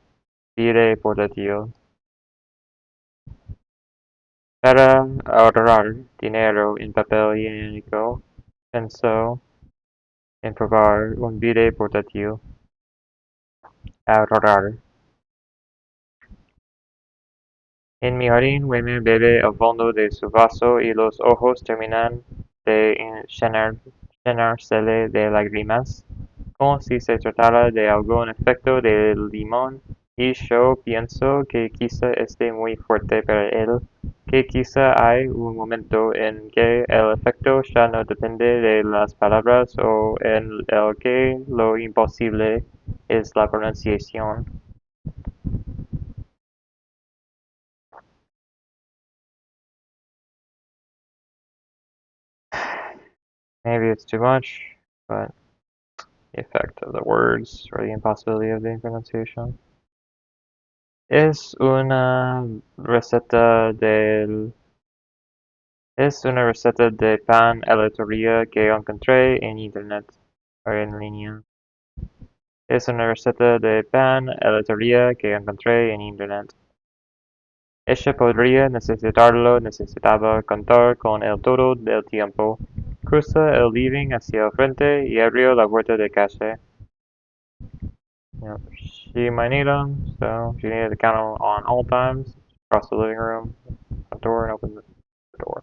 Speaker 1: bide portátil. Para ahorrar dinero en papel higiénico, pensó en probar un bide portátil. Ahorrar. En mi jardín, Waymer bebe el fondo de su vaso y los ojos terminan de llenársele de lágrimas, como si se tratara de algún efecto de limón, y yo pienso que quizá esté muy fuerte para él, que quizá hay un momento en que el efecto ya no depende de las palabras o en el que lo imposible es la pronunciación. Maybe it's too much, but the effect of the words or the impossibility of the pronunciation. Es una receta del Es una receta de pan aleatoria que encontré en internet o en línea. Es una receta de pan aleatoria que encontré en internet. Ella necesitaba contar con el todo del tiempo. Cruza el living hacia el frente y abrió la puerta de casa. Yep. She might need them, so she needed to count on all times. Across the living room, front door, and open the door.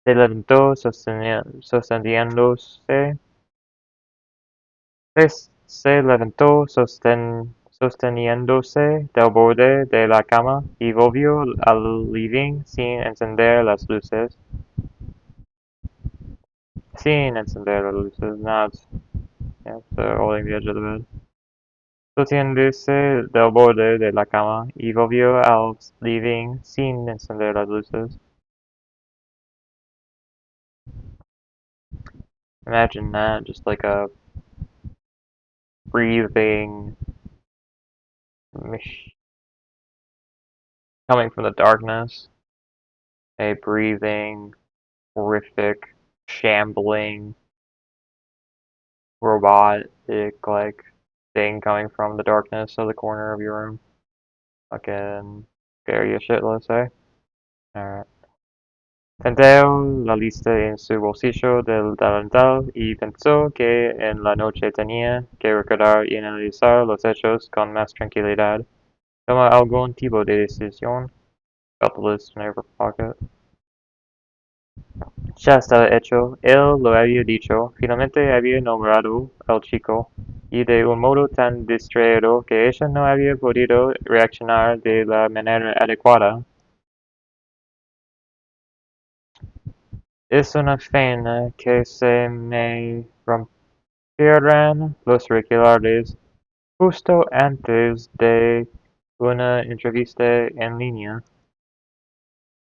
Speaker 1: Se levantó sosteniéndose. Se levantó sosteniéndose del borde de la cama, y volvió al living sin encender las luces. Sin encender las luces, not holding the edge of the bed. Sosteniéndose del borde de la cama, y volvió al living sin encender las luces. Imagine that, just like a breathing coming from the darkness, a breathing, horrific, shambling, robotic like thing coming from the darkness of the corner of your room. Fucking scary as shit, let's say. Alright. Tenteó la lista en su bolsillo del delantal y pensó que en la noche tenía que recordar y analizar los hechos con más tranquilidad. Toma algún tipo de decisión. Got the list in her pocket. Ya estaba hecho, él lo había dicho, finalmente había nombrado al chico, y de un modo tan distraído que ella no había podido reaccionar de la manera adecuada. Es una pena que se me rompieran los auriculares justo antes de una entrevista en línea.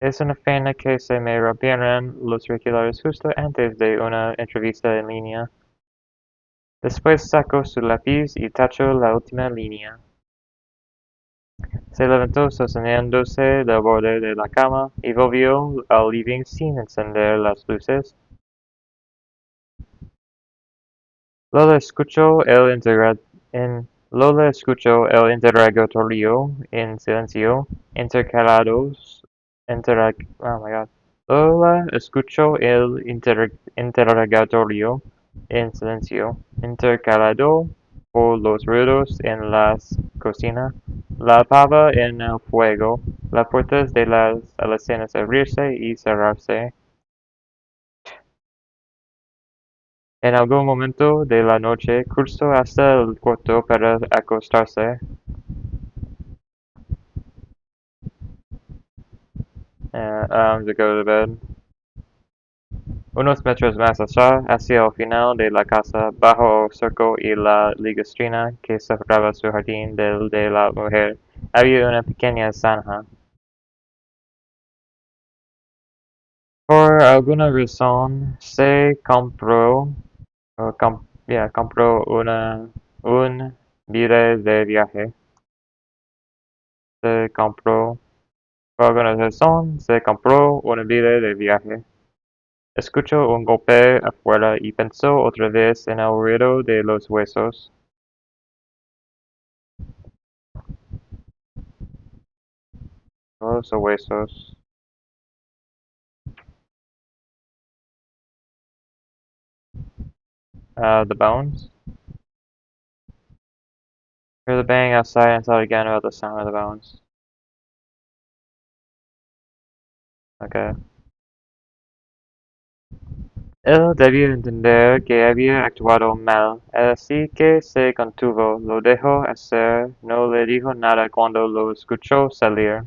Speaker 1: Es una pena que se me rompieran los auriculares justo antes de una entrevista en línea. Después sacó su lápiz y tachó la última línea. Se levantó sosteniéndose del borde de la cama y volvió al living sin encender las luces. Lola escuchó el interrogatorio en silencio, oh my God. Lola escuchó el interrogatorio en silencio, intercalado por los ruidos en la cocina, la pava en el fuego, las puertas de las alacenas abrirse y cerrarse. En algún momento de la noche cruzó hasta el cuarto para acostarse. To go to bed. Unos metros más allá, hacia el final de la casa, bajo el cerco y la ligustrina que separaba su jardín del de la mujer, había una pequeña zanja. Por alguna razón, se compró un billete de viaje. Por alguna razón, se compró un billete de viaje. Escuchó un golpe afuera y pensó otra vez en el ruido de los huesos. Los huesos. The bones. Heard the bang outside and thought again about the sound of the bones. Okay. Él debió entender que había actuado mal, así que se contuvo, lo dejó hacer, no le dijo nada cuando lo escuchó salir.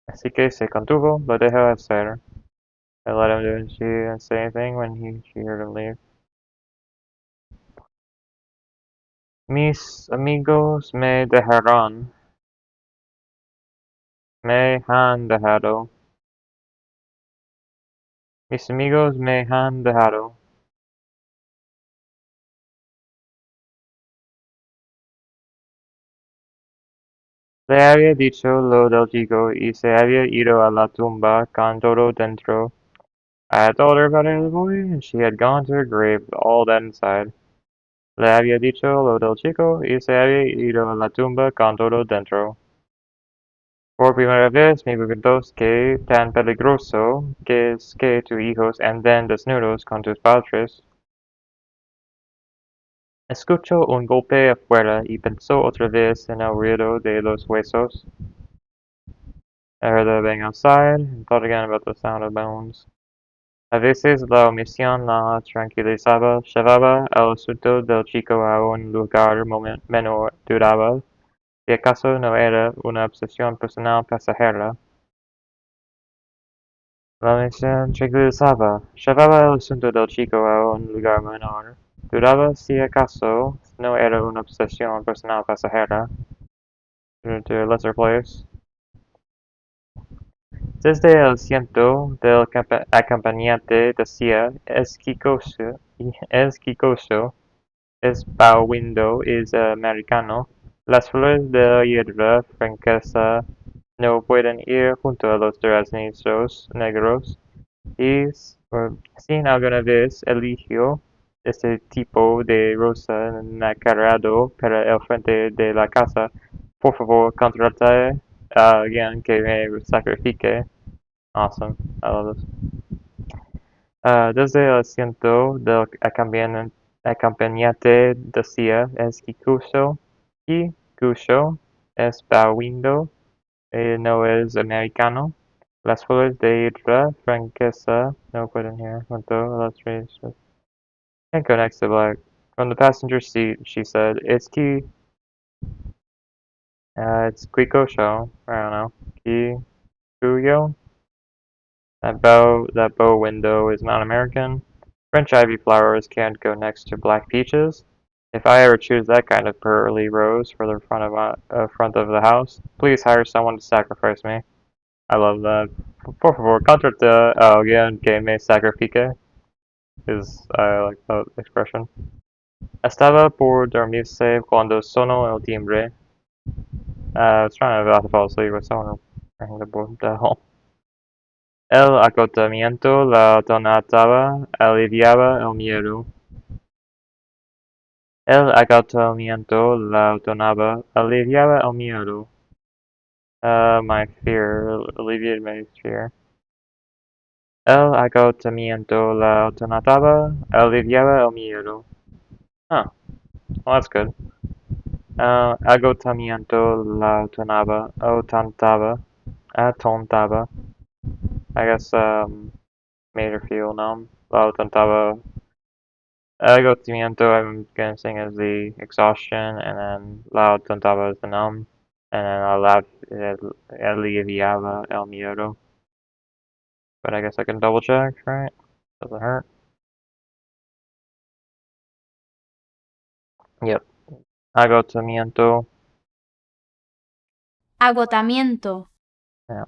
Speaker 1: Así que se contuvo, lo dejó hacer. I let him do it. She didn't say anything when she heard him leave. Mis amigos me dejaron. Me han dejado. Mis amigos me han dejado. Le había dicho lo del chico y se había ido a la tumba con todo dentro. I had told her about it, boy, and she had gone to her grave with all that inside. Le había dicho lo del chico y se había ido a la tumba con todo dentro. Por primera vez me preguntó qué tan peligroso que es que tus hijos anden desnudos con tus padres. Escuchó un golpe afuera y pensó otra vez en el ruido de los huesos. I heard the bang outside and thought again about the sound of bones. A veces la omisión la tranquilizaba, llevaba el asunto del chico a un lugar menor, dudaba si acaso no era una obsesión personal pasajera. La omisión tranquilizaba, llevaba el asunto del chico a un lugar menor, dudaba si acaso no era una obsesión personal pasajera. To a lesser place. Desde el asiento del acompañante decía esquicoso, espauindo es americano. Las flores de la hierba francesa no pueden ir junto a los duraznos negros, y sin alguna vez eligió este tipo de rosa nacarado para el frente de la casa. Por favor, contrate a alguien que me sacrifique. Awesome. I love this. Desde el asiento del acompañante decía Esquicuso, espauindo, no es americano. Las flores de hidra franqueza no pueden ir junto a las tres. Can't go next to black. From the passenger seat, she said, it's Quico show. I don't know. Kikuyo? That bow window is not American. French ivy flowers can't go next to black peaches. If I ever choose that kind of pearly rose for the front of the house, please hire someone to sacrifice me. I love that. Por favor, contrate a alguien que me sacrifique. I like that expression. Estaba por dormirse cuando sonó el timbre. I was trying to fall asleep with someone ringing the bell. El agotamiento la atonataba, aliviaba el miedo. El agotamiento la atonaba, aliviaba el miedo. My fear, alleviated my fear. El agotamiento la atonataba, aliviaba el miedo. Huh, well that's good. Agotamiento la atontaba. I guess, made her feel numb. La atontaba. Agotamiento, I'm guessing, is the exhaustion, and then la atontaba is the numb, and then aliviaba el miedo. But I guess I can double check, right? Doesn't hurt. Yep. Agotamiento.
Speaker 2: Agotamiento.
Speaker 1: Yeah.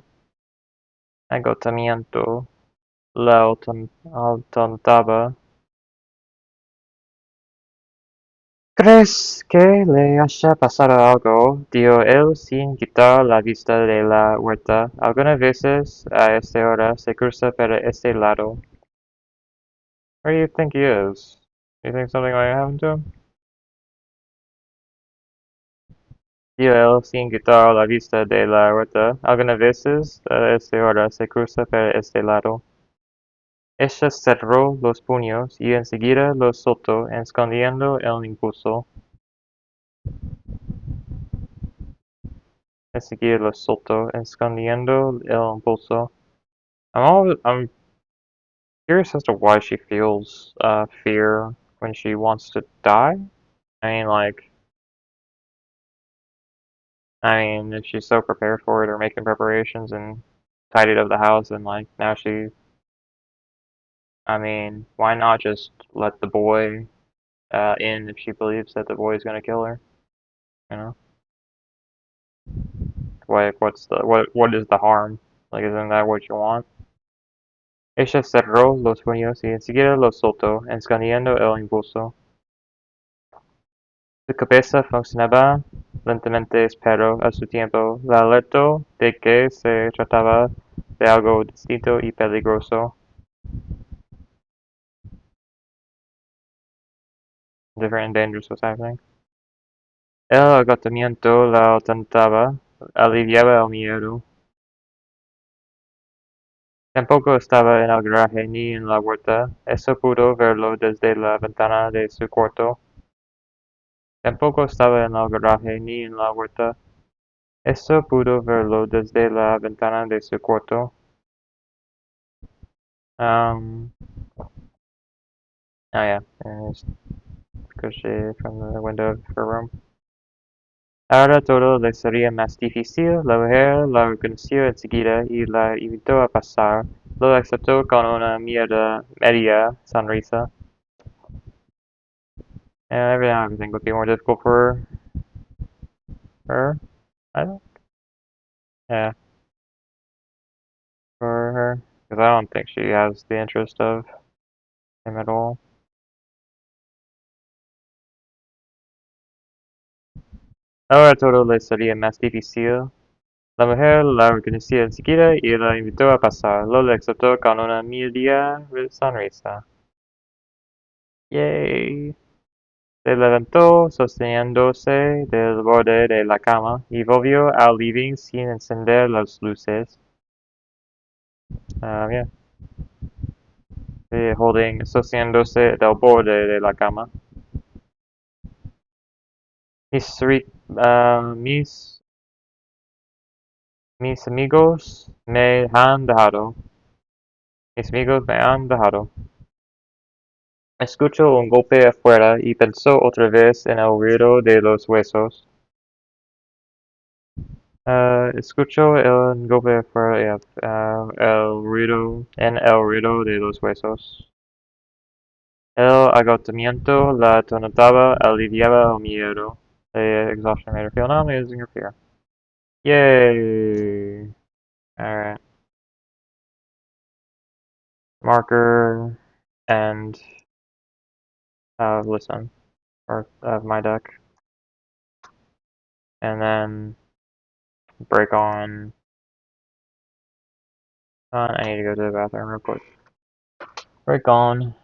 Speaker 1: Agotamiento. La atontaba. ¿Crees que le haya pasado algo? Dijo él sin quitar la vista de la huerta. Algunas veces a esta hora se cruza por este lado. Where do you think he is? Do you think something might happen to him? Dijo él sin quitar la vista de la huerta. Algunas veces a esta hora se cruza por este lado. Ella cerró los puños y enseguida los soltó, escondiendo el impulso. Enseguida los soltó, escondiendo el impulso. I'm curious as to why she feels fear when she wants to die. I mean, like, if she's so prepared for it or making preparations and tidied up the house, and like now why not just let the boy in if she believes that the boy is gonna kill her? You know, what is the harm? Like, isn't that what you want? Ella cerró los puños y enseguida los soltó, escondiendo el impulso. Su cabeza funcionaba lentamente pero a su tiempo. La alertó de que se trataba de algo distinto y peligroso. Different and dangerous was happening. El agotamiento la atentaba, aliviaba el miedo. Tampoco estaba en el garaje ni en la huerta. Eso pudo verlo desde la ventana de su cuarto. Tampoco estaba en el garaje ni en la huerta. Eso pudo verlo desde la ventana de su cuarto. Um, oh yeah, there's Crochet from the window of her room. Ahora todo le sería más difícil. La mujer la reconoció enseguida y la invitó a pasar. Lo aceptó con una media sonrisa. And everything would be more difficult for her. I don't. Yeah, for her. Because I don't think she has the interest of him at all. Ahora todo le sería más difícil. La mujer la reconoció enseguida y la invitó a pasar. Lo aceptó con una media sonrisa. Yay. Se levantó sosteniéndose del borde de la cama y volvió al living sin encender las luces. Yeah. Sosteniéndose del borde de la cama. Mis, mis, mis amigos me han dejado. Mis amigos me han dejado. Escuchó un golpe afuera y pensó otra vez en el ruido de los huesos. Escuchó el golpe afuera y el ruido de los huesos. El agotamiento la atonantaba, aliviaba el miedo. The exhaustion made her feel numb, losing her fear. Yay! Alright. Marker and listen. Or of my deck. And then break on. I need to go to the bathroom real quick. Break on.